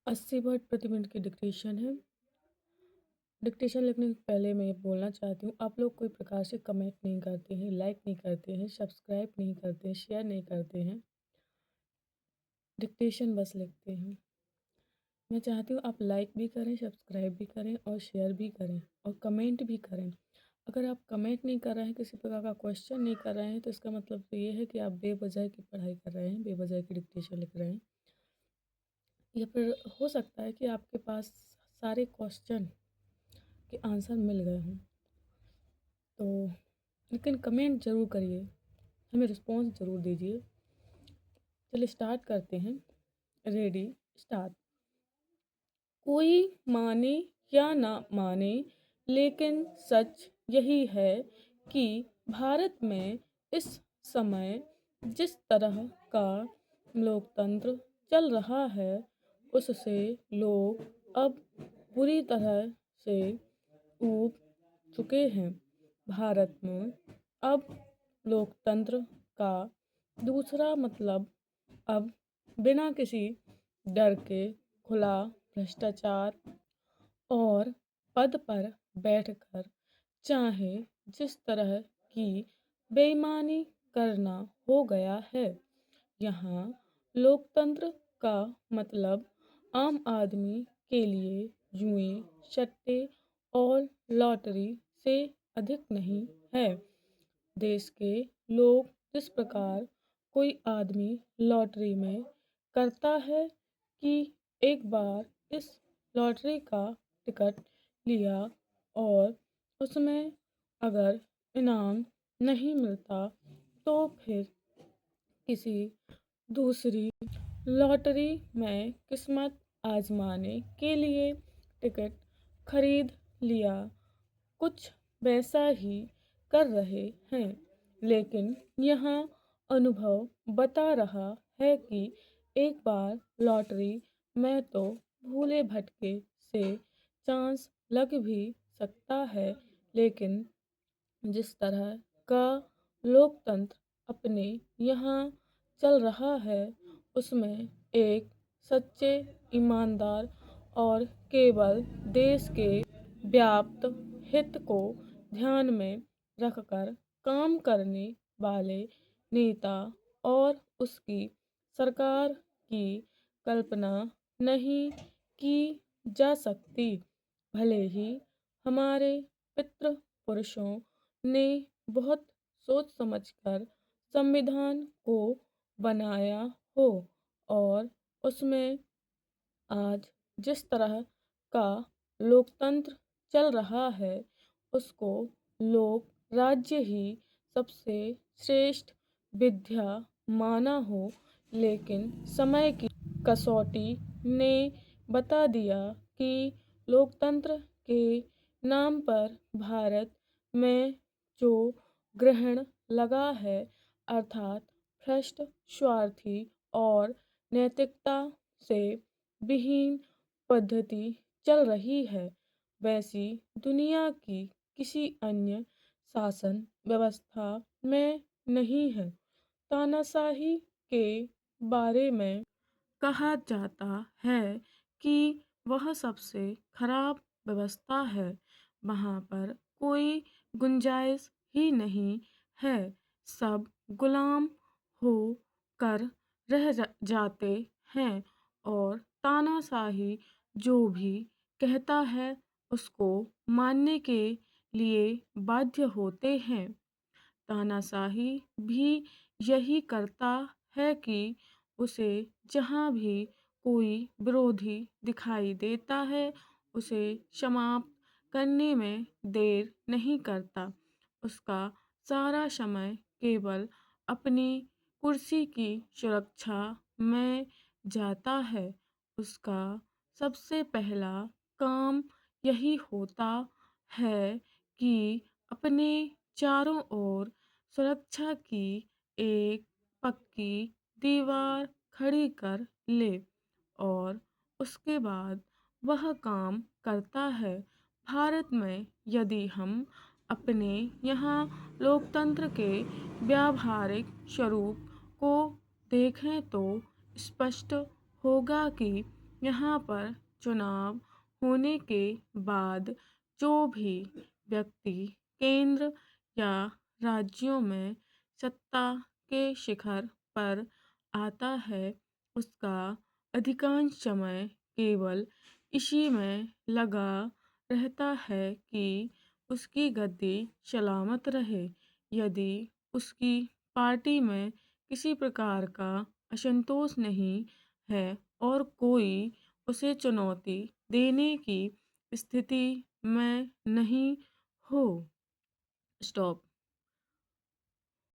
80 word प्रति minute की dictation है। डिक्टेशन लिखने से पहले मैं ये बोलना चाहती हूँ, आप लोग कोई प्रकार से कमेंट नहीं करते हैं, लाइक नहीं करते हैं, सब्सक्राइब नहीं करते हैं, शेयर नहीं करते हैं, डिक्टेशन बस लिखते हैं। मैं चाहती हूँ आप लाइक भी करें, सब्सक्राइब भी करें और शेयर भी करें और कमेंट भी करें। अगर आप कमेंट नहीं कर रहे हैं, किसी प्रकार का क्वेश्चन नहीं कर रहे हैं, तो इसका मतलब तो ये है कि आप बेवजह की पढ़ाई कर रहे हैं, बेवजह की डिक्टेशन लिख रहे हैं। या फिर हो सकता है कि आपके पास सारे क्वेश्चन के आंसर मिल गए हों। तो लेकिन कमेंट ज़रूर करिए, हमें रिस्पॉन्स ज़रूर दीजिए। चलिए स्टार्ट करते हैं। Ready, start. कोई माने या ना माने, लेकिन सच यही है कि भारत में इस समय जिस तरह का लोकतंत्र चल रहा है, उससे लोग अब बुरी तरह से ऊब चुके हैं। भारत में अब लोकतंत्र का दूसरा मतलब अब बिना किसी डर के खुला भ्रष्टाचार और पद पर बैठकर चाहे जिस तरह की बेईमानी करना हो गया है। यहाँ लोकतंत्र का मतलब आम आदमी के लिए जुए, सट्टे और लॉटरी से अधिक नहीं है। देश के लोग जिस प्रकार कोई आदमी लॉटरी में करता है कि एक बार इस लॉटरी का टिकट लिया और उसमें अगर इनाम नहीं मिलता तो फिर किसी दूसरी लॉटरी में किस्मत आजमाने के लिए टिकट खरीद लिया। कुछ वैसा ही कर रहे हैं, लेकिन यहाँ अनुभव बता रहा है कि एक बार लॉटरी में तो भूले भटके से चांस लग भी सकता है, लेकिन जिस तरह का लोकतंत्र अपने यहाँ चल रहा है, उसमें एक सच्चे, ईमानदार और केवल देश के व्याप्त हित को ध्यान में रखकर काम करने वाले नेता और उसकी सरकार की कल्पना नहीं की जा सकती। भले ही हमारे पितृ पुरुषों ने बहुत सोच समझकर संविधान को बनाया हो और उसमें आज जिस तरह का लोकतंत्र चल रहा है, उसको लोक राज्य ही सबसे श्रेष्ठ विद्या माना हो, लेकिन समय की कसौटी ने बता दिया कि लोकतंत्र के नाम पर भारत में जो ग्रहण लगा है, अर्थात भ्रष्ट, स्वार्थी और नैतिकता से विहीन पद्धति चल रही है, वैसी दुनिया की किसी अन्य शासन व्यवस्था में नहीं है। तानाशाही के बारे में कहा जाता है कि वह सबसे खराब व्यवस्था है। वहाँ पर कोई गुंजाइश ही नहीं है। सब गुलाम हो कर जाते हैं और तानाशाही जो भी कहता है उसको मानने के लिए बाध्य होते हैं। तानाशाही भी यही करता है कि उसे जहाँ भी कोई विरोधी दिखाई देता है, उसे समाप्त करने में देर नहीं करता। उसका सारा समय केवल अपनी कुर्सी की सुरक्षा में जाता है। उसका सबसे पहला काम यही होता है कि अपने चारों ओर सुरक्षा की एक पक्की दीवार खड़ी कर ले और उसके बाद वह काम करता है। भारत में यदि हम अपने यहाँ लोकतंत्र के व्यावहारिक स्वरूप को देखें तो स्पष्ट होगा कि यहाँ पर चुनाव होने के बाद जो भी व्यक्ति केंद्र या राज्यों में सत्ता के शिखर पर आता है, उसका अधिकांश समय केवल इसी में लगा रहता है कि उसकी गद्दी सलामत रहे। यदि उसकी पार्टी में किसी प्रकार का असंतोष नहीं है और कोई उसे चुनौती देने की स्थिति में नहीं हो। स्टॉप।